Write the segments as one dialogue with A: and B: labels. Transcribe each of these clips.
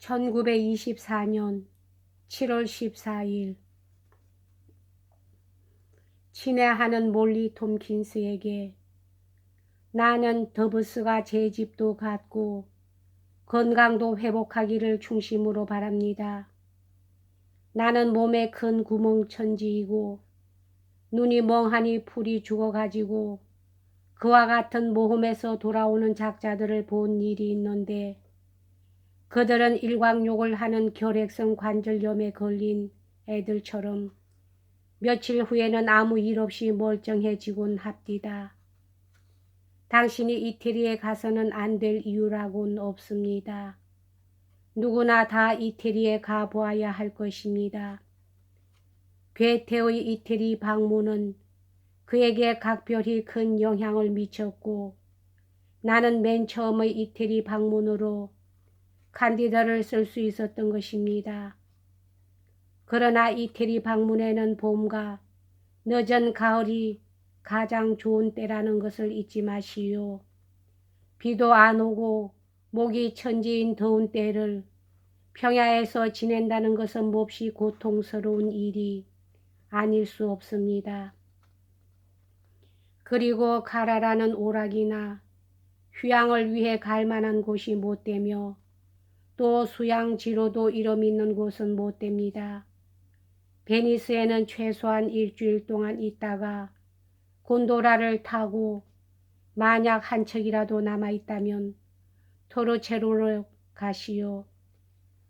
A: 1924년 7월 14일 친애하는 몰리 톰킨스에게 나는 더브스가 제 집도 갖고 건강도 회복하기를 중심으로 바랍니다. 나는 몸에 큰 구멍천지이고 눈이 멍하니 풀이 죽어가지고 그와 같은 모험에서 돌아오는 작자들을 본 일이 있는데 그들은 일광욕을 하는 결핵성 관절염에 걸린 애들처럼 며칠 후에는 아무 일 없이 멀쩡해지곤 합디다. 당신이 이태리에 가서는 안 될 이유라고는 없습니다. 누구나 다 이태리에 가보아야 할 것입니다. 괴테의 이태리 방문은 그에게 각별히 큰 영향을 미쳤고 나는 맨 처음의 이태리 방문으로 칸디다를 쓸 수 있었던 것입니다. 그러나 이태리 방문에는 봄과 늦은 가을이 가장 좋은 때라는 것을 잊지 마시오. 비도 안 오고 목이 천지인 더운 때를 평야에서 지낸다는 것은 몹시 고통스러운 일이 아닐 수 없습니다. 그리고 가라라는 오락이나 휴양을 위해 갈 만한 곳이 못 되며 또 수양지로도 이름 있는 곳은 못 됩니다. 베니스에는 최소한 일주일 동안 있다가 곤도라를 타고 만약 한 척이라도 남아있다면 토르체로로 가시오.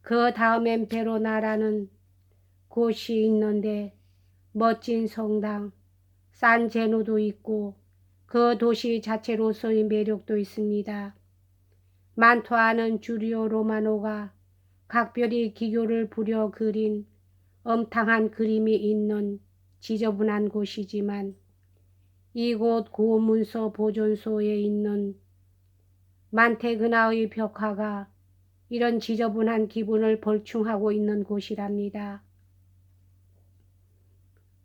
A: 그 다음엔 베로나라는 곳이 있는데 멋진 성당, 산 제노도 있고 그 도시 자체로서의 매력도 있습니다. 만투아는 주리오 로마노가 각별히 기교를 부려 그린 엄탕한 그림이 있는 지저분한 곳이지만 이곳 고문서 보존소에 있는 만테그나의 벽화가 이런 지저분한 기분을 벌충하고 있는 곳이랍니다.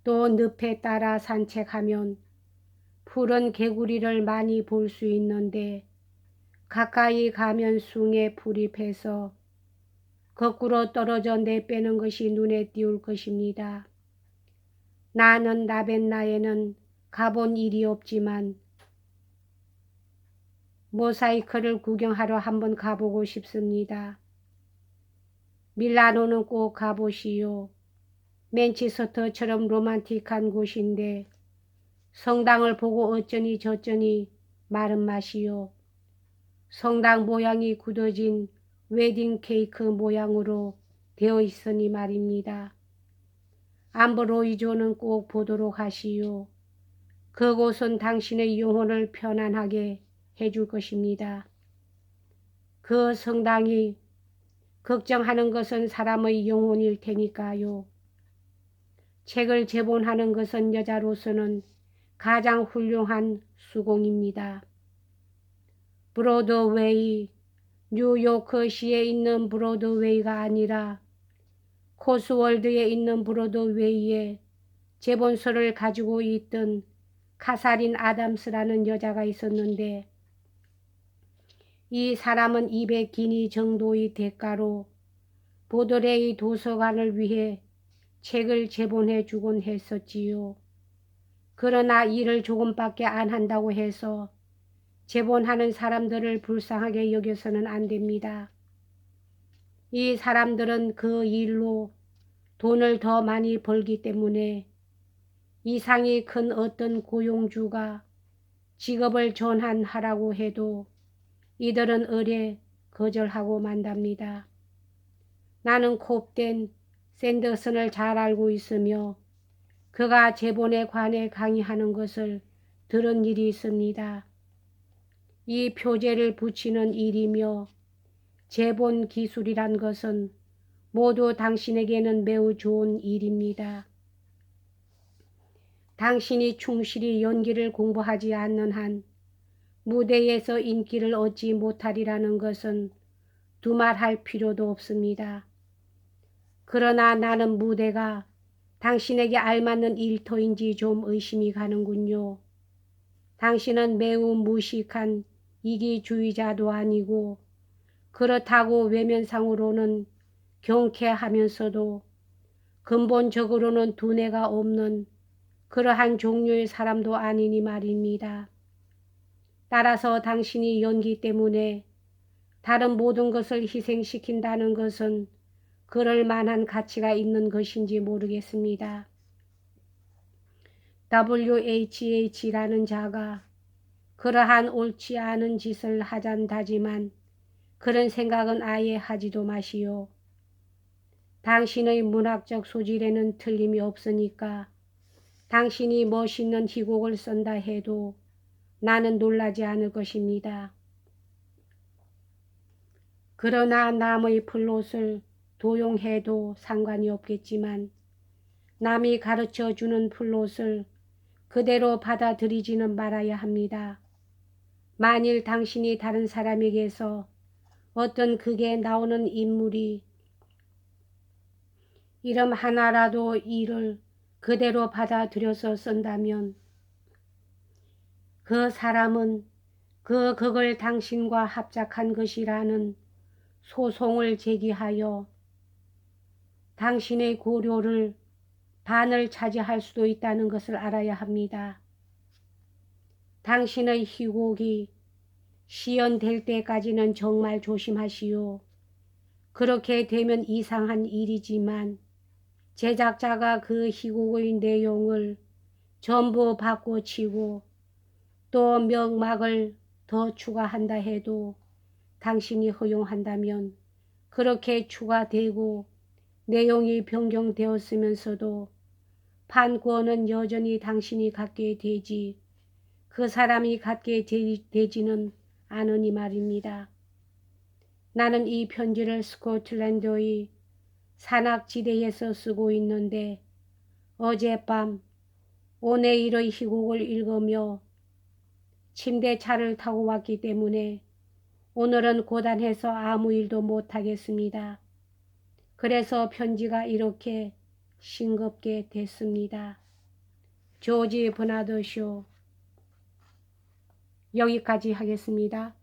A: 또 늪에 따라 산책하면 푸른 개구리를 많이 볼 수 있는데 가까이 가면 숭에 풀잎해서 거꾸로 떨어져 내빼는 것이 눈에 띄울 것입니다. 나는 라벤나에는 가본 일이 없지만 모사이크를 구경하러 한번 가보고 싶습니다. 밀라노는 꼭 가보시오. 맨체스터처럼 로man틱한 곳인데 성당을 보고 어쩌니 저쩌니 말은 마시오. 성당 모양이 굳어진 웨딩 케이크 모양으로 되어 있으니 말입니다. 암브로이조는 꼭 보도록 하시오. 그곳은 당신의 영혼을 편안하게 해줄 것입니다. 그 성당이 걱정하는 것은 사람의 영혼일 테니까요. 책을 제본하는 것은 여자로서는 가장 훌륭한 수공입니다. 브로드웨이, 뉴요크시에 있는 브로드웨이가 아니라 코스월드에 있는 브로드웨이에 제본서를 가지고 있던 카사린 아담스라는 여자가 있었는데 이 사람은 200기니 정도의 대가로 보드레이 도서관을 위해 책을 제본해 주곤 했었지요. 그러나 일을 조금밖에 안 한다고 해서 제본하는 사람들을 불쌍하게 여겨서는 안 됩니다. 이 사람들은 그 일로 돈을 더 많이 벌기 때문에 이상이 큰 어떤 고용주가 직업을 전환하라고 해도 이들은 의례 거절하고 만답니다. 나는 콥된 샌더슨을 잘 알고 있으며 그가 제본에 관해 강의하는 것을 들은 일이 있습니다. 이 표제를 붙이는 일이며 제본 기술이란 것은 모두 당신에게는 매우 좋은 일입니다. 당신이 충실히 연기를 공부하지 않는 한 무대에서 인기를 얻지 못하리라는 것은 두말할 필요도 없습니다. 그러나 나는 무대가 당신에게 알맞는 일터인지 좀 의심이 가는군요. 당신은 매우 무식한 이기주의자도 아니고 그렇다고 외면상으로는 경쾌하면서도 근본적으로는 두뇌가 없는 그러한 종류의 사람도 아니니 말입니다. 따라서 당신이 연기 때문에 다른 모든 것을 희생시킨다는 것은 그럴 만한 가치가 있는 것인지 모르겠습니다. WHH라는 자가 그러한 옳지 않은 짓을 하잔다지만 그런 생각은 아예 하지도 마시오. 당신의 문학적 소질에는 틀림이 없으니까 당신이 멋있는 희곡을 쓴다 해도 나는 놀라지 않을 것입니다. 그러나 남의 플롯을 도용해도 상관이 없겠지만 남이 가르쳐주는 플롯을 그대로 받아들이지는 말아야 합니다. 만일 당신이 다른 사람에게서 어떤 극에 나오는 인물이 이름 하나라도 일을 그대로 받아들여서 쓴다면 그 사람은 그 극을 당신과 합작한 것이라는 소송을 제기하여 당신의 고료를 반을 차지할 수도 있다는 것을 알아야 합니다. 당신의 희곡이 시연될 때까지는 정말 조심하시오. 그렇게 되면 이상한 일이지만 제작자가 그 희곡의 내용을 전부 바꿔치고 또 명막을 더 추가한다 해도 당신이 허용한다면 그렇게 추가되고 내용이 변경되었으면서도 판권은 여전히 당신이 갖게 되지 그 사람이 갖게 되지는 않으니 말입니다. 나는 이 편지를 스코틀랜드의 산악지대에서 쓰고 있는데 어젯밤 오네일의 희곡을 읽으며 침대 차를 타고 왔기 때문에 오늘은 고단해서 아무 일도 못하겠습니다. 그래서 편지가 이렇게 싱겁게 됐습니다. 조지 버나드 쇼. 여기까지 하겠습니다.